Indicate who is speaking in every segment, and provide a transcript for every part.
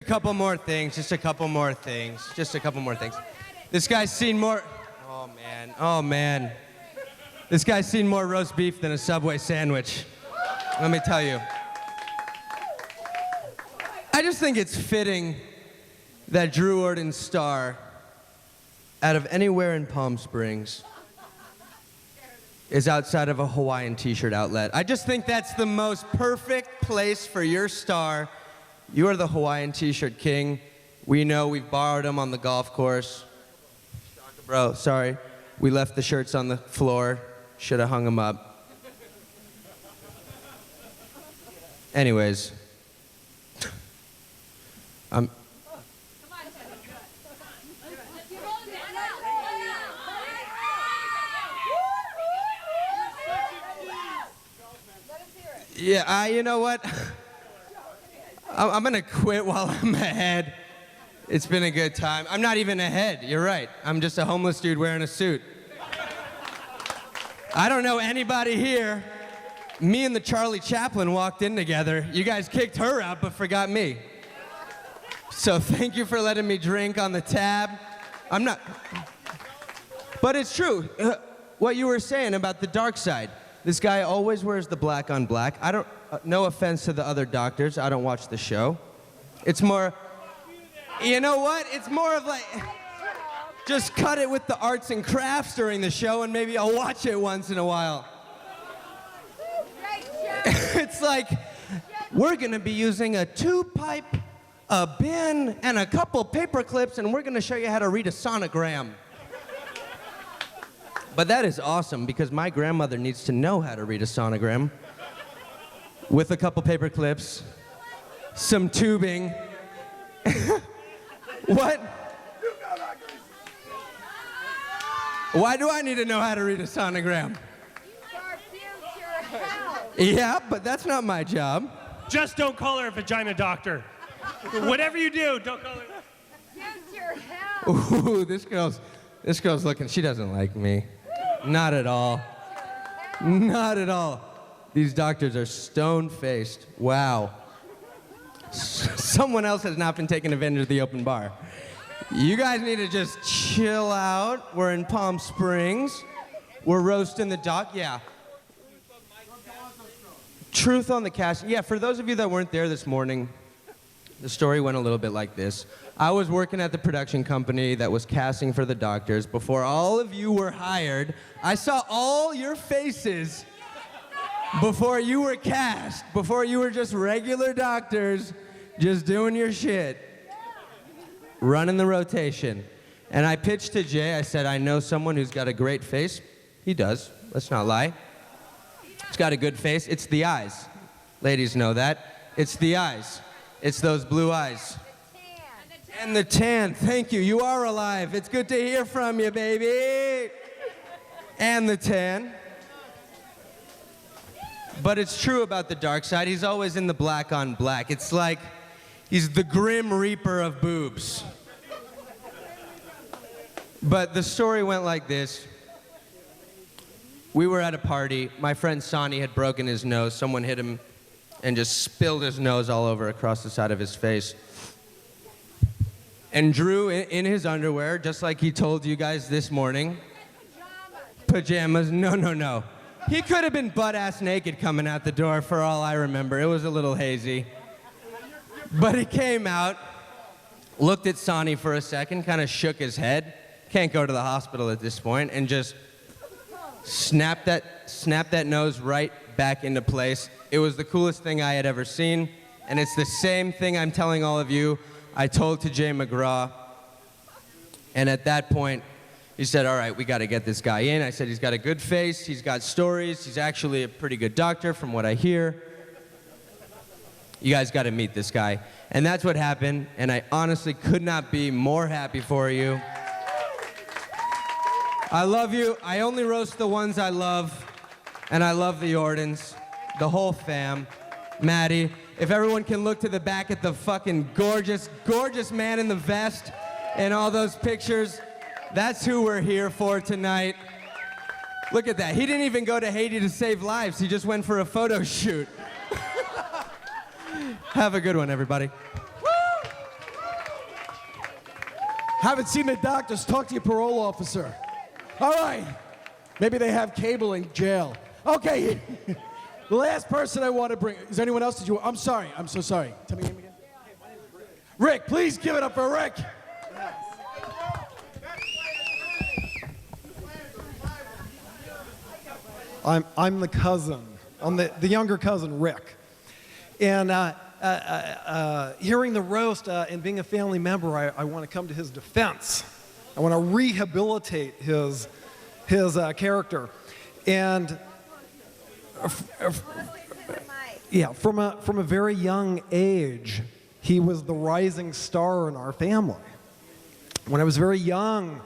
Speaker 1: A couple more things, just a couple more things, just a couple more things. This guy's seen more, oh man. This guy's seen more roast beef than a Subway sandwich. Let me tell you. I just think it's fitting that Drew Ordon's star, out of anywhere in Palm Springs, is outside of a Hawaiian t-shirt outlet. I just think that's the most perfect place for your star. You are the Hawaiian t-shirt king. We know we've borrowed them on the golf course. Bro, sorry. We left the shirts on the floor. Should have hung them up. Anyways. Yeah, you know what? I'm gonna quit while I'm ahead. It's been a good time. I'm not even ahead, you're right. I'm just a homeless dude wearing a suit. I don't know anybody here. Me and the Charlie Chaplin walked in together. You guys kicked her out but forgot me. So thank you for letting me drink on the tab. I'm not, but it's true. What you were saying about the dark side. This guy always wears the black on black. I don't, no offense to the other doctors, I don't watch the show. It's more, you know what? It's more of like, just cut it with the arts and crafts during the show and maybe I'll watch it once in a while. It's like, we're gonna be using a tube-pipe, a bin, and a couple paper clips, and we're gonna show you how to read a sonogram. But that is awesome because my grandmother needs to know how to read a sonogram with a couple paper clips, some tubing. What? Why do I need to know how to read a sonogram? Yeah, but that's not my job.
Speaker 2: Just don't call her a vagina doctor. Whatever you do, don't call her.
Speaker 3: Future health.
Speaker 1: Ooh, this girl's looking, she doesn't like me. Not at all. Not at all. These doctors are stone-faced. Wow. Someone else has not been taking advantage of the open bar. You guys need to just chill out. We're in Palm Springs. We're roasting the doc. Yeah. Truth on the cast. Yeah, for those of you that weren't there this morning, the story went a little bit like this. I was working at the production company that was casting for the doctors. Before all of you were hired, I saw all your faces before you were cast, before you were just regular doctors, just doing your shit, running the rotation. And I pitched to Jay, I said, I know someone who's got a great face. He does, let's not lie. He's got a good face, it's the eyes. Ladies know that. It's the eyes. It's those blue eyes. And the tan, thank you. You are alive. It's good to hear from you, baby. And the tan. But it's true about the dark side. He's always in the black on black. It's like he's the grim reaper of boobs. But the story went like this. We were at a party. My friend Sonny had broken his nose. Someone hit him and just spilled his nose all over across the side of his face. And Drew, in his underwear, just like he told you guys this morning, pajamas, no. He could have been butt-ass naked coming out the door for all I remember. It was a little hazy. But he came out, looked at Sonny for a second, kind of shook his head, can't go to the hospital at this point, and just snapped that nose right back into place. It was the coolest thing I had ever seen, and it's the same thing I'm telling all of you I told to Jay McGraw, and at that point, he said, all right, we got to get this guy in. I said, he's got a good face, he's got stories, he's actually a pretty good doctor from what I hear. You guys got to meet this guy. And that's what happened, and I honestly could not be more happy for you. I love you. I only roast the ones I love, and I love the Ordons, the whole fam. Maddie, if everyone can look to the back at the fucking gorgeous, gorgeous man in the vest and all those pictures, that's who we're here for tonight. Look at that. He didn't even go to Haiti to save lives. He just went for a photo shoot. Have a good one, everybody. Woo!
Speaker 4: Haven't seen the doctors. Talk to your parole officer. All right. Maybe they have cable in jail. Okay. The last person I want to bring. Is there anyone else? I'm sorry. I'm so sorry. Tell me your name again. Rick. Please give it up for Rick.
Speaker 5: I'm the cousin. I'm the younger cousin, Rick. And hearing the roast and being a family member, I want to come to his defense. I want to rehabilitate his character. And yeah, from a very young age, he was the rising star in our family. When I was very young,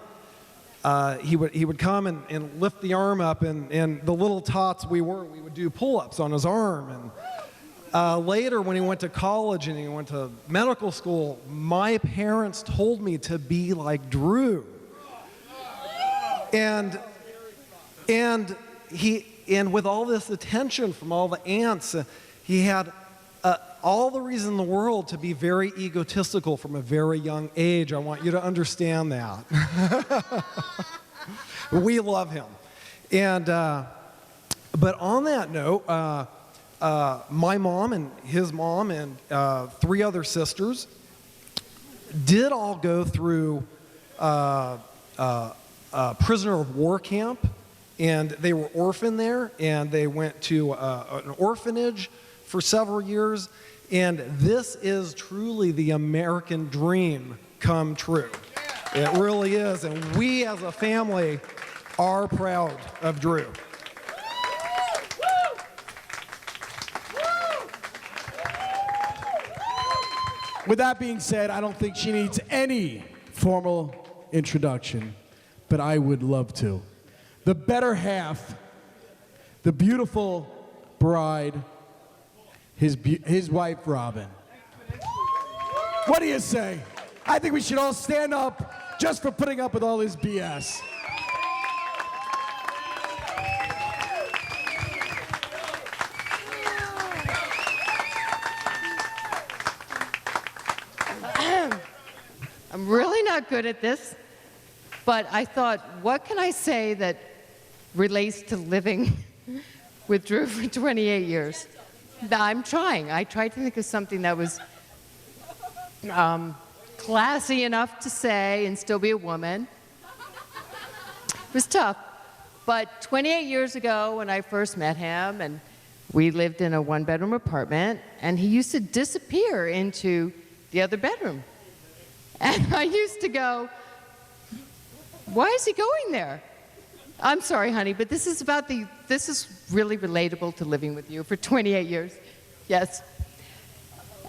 Speaker 5: he would come and lift the arm up, and the little tots we would do pull-ups on his arm. And later, when he went to college and he went to medical school, my parents told me to be like Drew. And with all this attention from all the aunts, he had all the reason in the world to be very egotistical from a very young age. I want you to understand that. We love him. And but on that note, my mom and his mom and 3 other sisters did all go through prisoner of war camp, and they were orphaned there, and they went to an orphanage for several years. And this is truly the American dream come true. It really is. And we as a family are proud of Drew.
Speaker 4: With that being said, I don't think she needs any formal introduction, but I would love to. The better half, the beautiful bride, his wife, Robin. What do you say? I think we should all stand up just for putting up with all his BS.
Speaker 3: I'm really not good at this, but I thought, what can I say that relates to living with Drew for 28 years? I'm trying. I tried to think of something that was classy enough to say and still be a woman. It was tough. But 28 years ago, when I first met him, and we lived in a 1-bedroom apartment, and he used to disappear into the other bedroom. And I used to go, why is he going there? I'm sorry, honey, but this is really relatable to living with you for 28 years. Yes.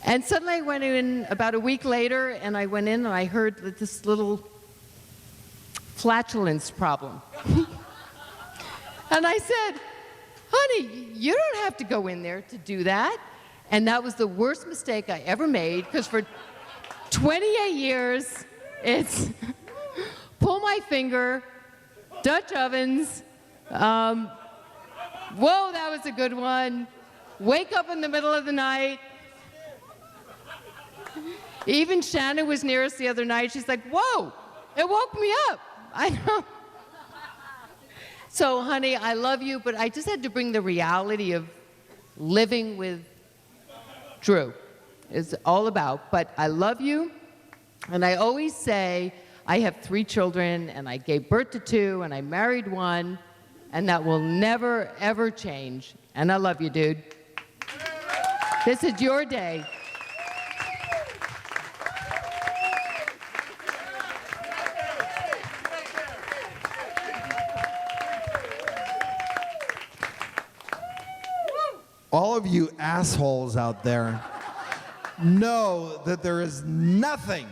Speaker 3: And suddenly I went in about a week later, and I went in and I heard this little flatulence problem. And I said, honey, you don't have to go in there to do that. And that was the worst mistake I ever made, because for 28 years, it's pull my finger, Dutch ovens, whoa, that was a good one, wake up in the middle of the night. Even Shannon was near us the other night. She's like, whoa, it woke me up. I know. So, honey, I love you, but I just had to bring the reality of living with Drew. It's all about. But I love you, and I always say I have 3 children, and I gave birth to 2, and I married 1, and that will never, ever change. And I love you, dude. This is your day.
Speaker 6: All of you assholes out there know that there is nothing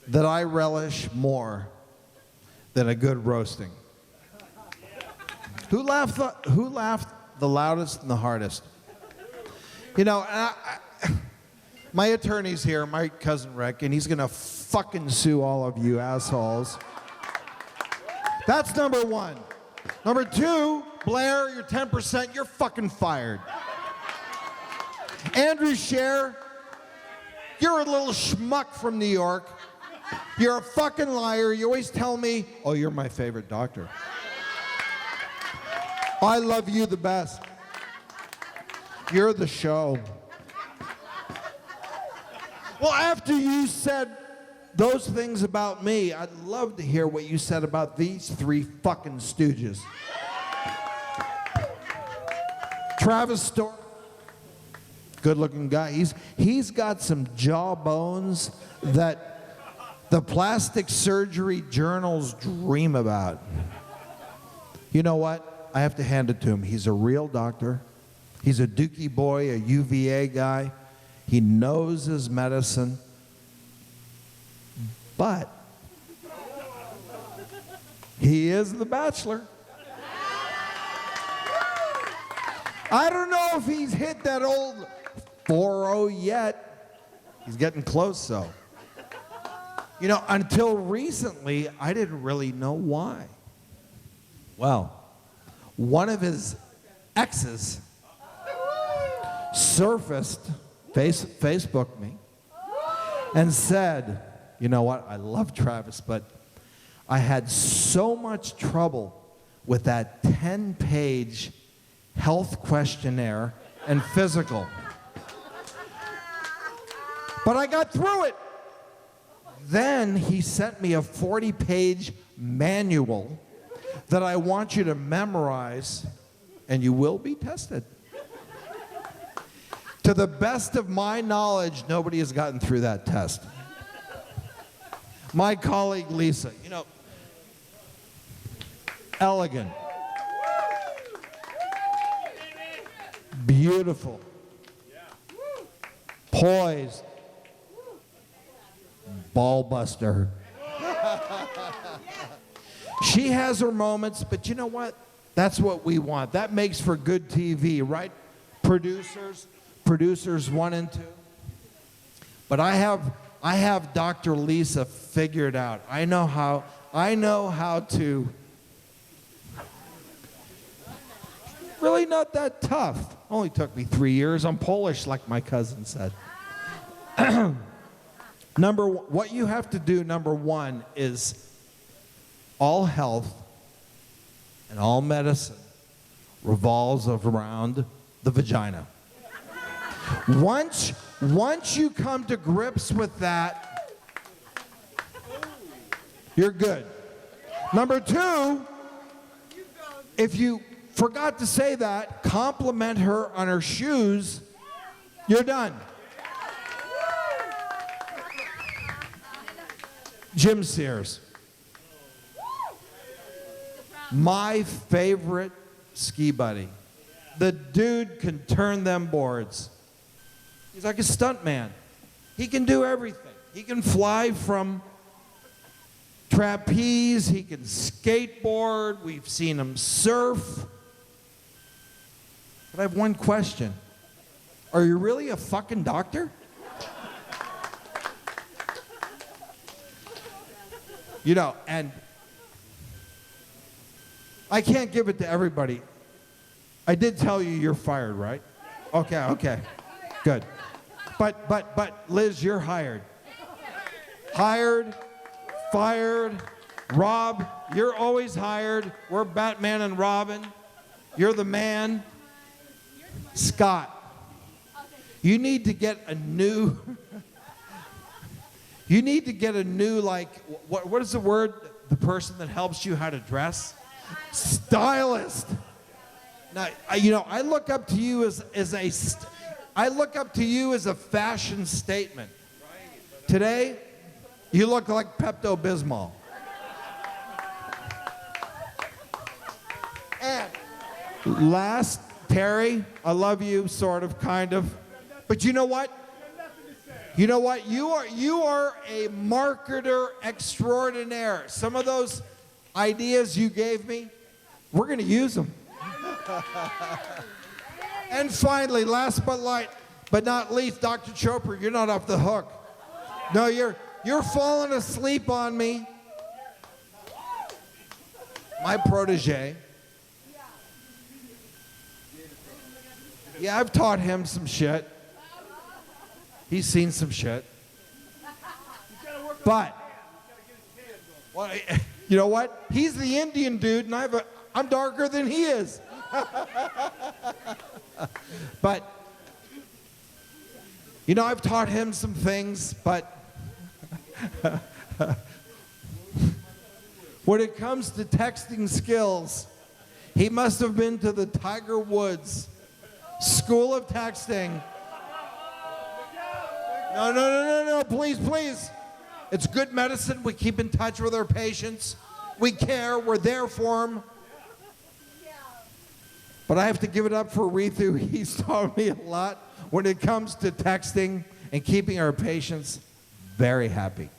Speaker 6: that I relish more than a good roasting. Who laughed the loudest and the hardest? You know, my attorney's here, my cousin Rick, and he's gonna fucking sue all of you assholes. That's number 1. Number 2, Blair, you're 10%, you're fucking fired. Andrew Scher, you're a little schmuck from New York. You're a fucking liar. You always tell me, oh, you're my favorite doctor. I love you the best. You're the show. Well, after you said those things about me, I'd love to hear what you said about these three fucking stooges. Travis Storm, good-looking guy. He's got some jawbones that the plastic surgery journals dream about. You know what? I have to hand it to him. He's a real doctor. He's a Dookie boy, a UVA guy. He knows his medicine. But he is the Bachelor. I don't know if he's hit that old 4-0 yet. He's getting close, though. You know, until recently, I didn't really know why. Well, one of his exes surfaced, Facebooked me, and said, you know what, I love Travis, but I had so much trouble with that 10-page health questionnaire and physical. But I got through it. Then he sent me a 40-page manual that I want you to memorize, and you will be tested. To the best of my knowledge, nobody has gotten through that test. My colleague Lisa, you know, elegant, beautiful, poised, ball buster. She has her moments, but you know what? That's what we want. That makes for good TV, right? Producers 1 and 2. But I have Dr. Lisa figured out. I know how to. Really not that tough. Only took me 3 years. I'm Polish, like my cousin said. What you have to do, number one, is all health and all medicine revolves around the vagina. Once you come to grips with that, you're good. Number two, if you forgot to say that, compliment her on her shoes, you're done. Jim Sears. My favorite ski buddy. The dude can turn them boards. He's like a stunt man. He can do everything. He can fly from trapeze. He can skateboard. We've seen him surf. But I have one question. Are you really a fucking doctor? You know, and I can't give it to everybody. I did tell you you're fired, right? Okay. Good. But Liz, you're hired. Hired, fired. Rob, you're always hired. We're Batman and Robin. You're the man. Scott, you need to get a new like, what is the word? The person that helps you how to dress? Stylist. Now, I look up to you as a fashion statement. Today, you look like Pepto-Bismol. And last, Terry, I love you, sort of, kind of. But you know what? You know what? You are a marketer extraordinaire. Some of those ideas you gave me, we're going to use them. And finally, last but not least, Dr. Chopra, you're not off the hook. No, you're falling asleep on me. My protege. Yeah, I've taught him some shit. He's seen some shit. But Well, you know what? He's the Indian dude, and I'm darker than he is. But, you know, I've taught him some things, but when it comes to texting skills, he must have been to the Tiger Woods School of Texting. No, please, please. It's good medicine. We keep in touch with our patients. We care. We're there for them. But I have to give it up for Ritu. He's taught me a lot when it comes to texting and keeping our patients very happy.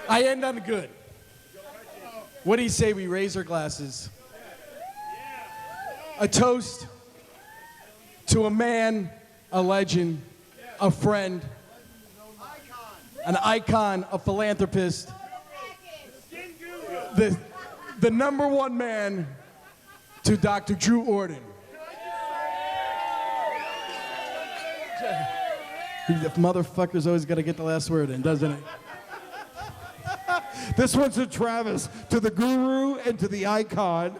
Speaker 4: I end on good. What do you say we raise our glasses? A toast to a man, a legend, a friend, an icon, a philanthropist, the number one man, to Dr. Drew Ordon. The motherfucker's always got to get the last word in, doesn't he?
Speaker 6: This one's to Travis, to the guru and to the icon.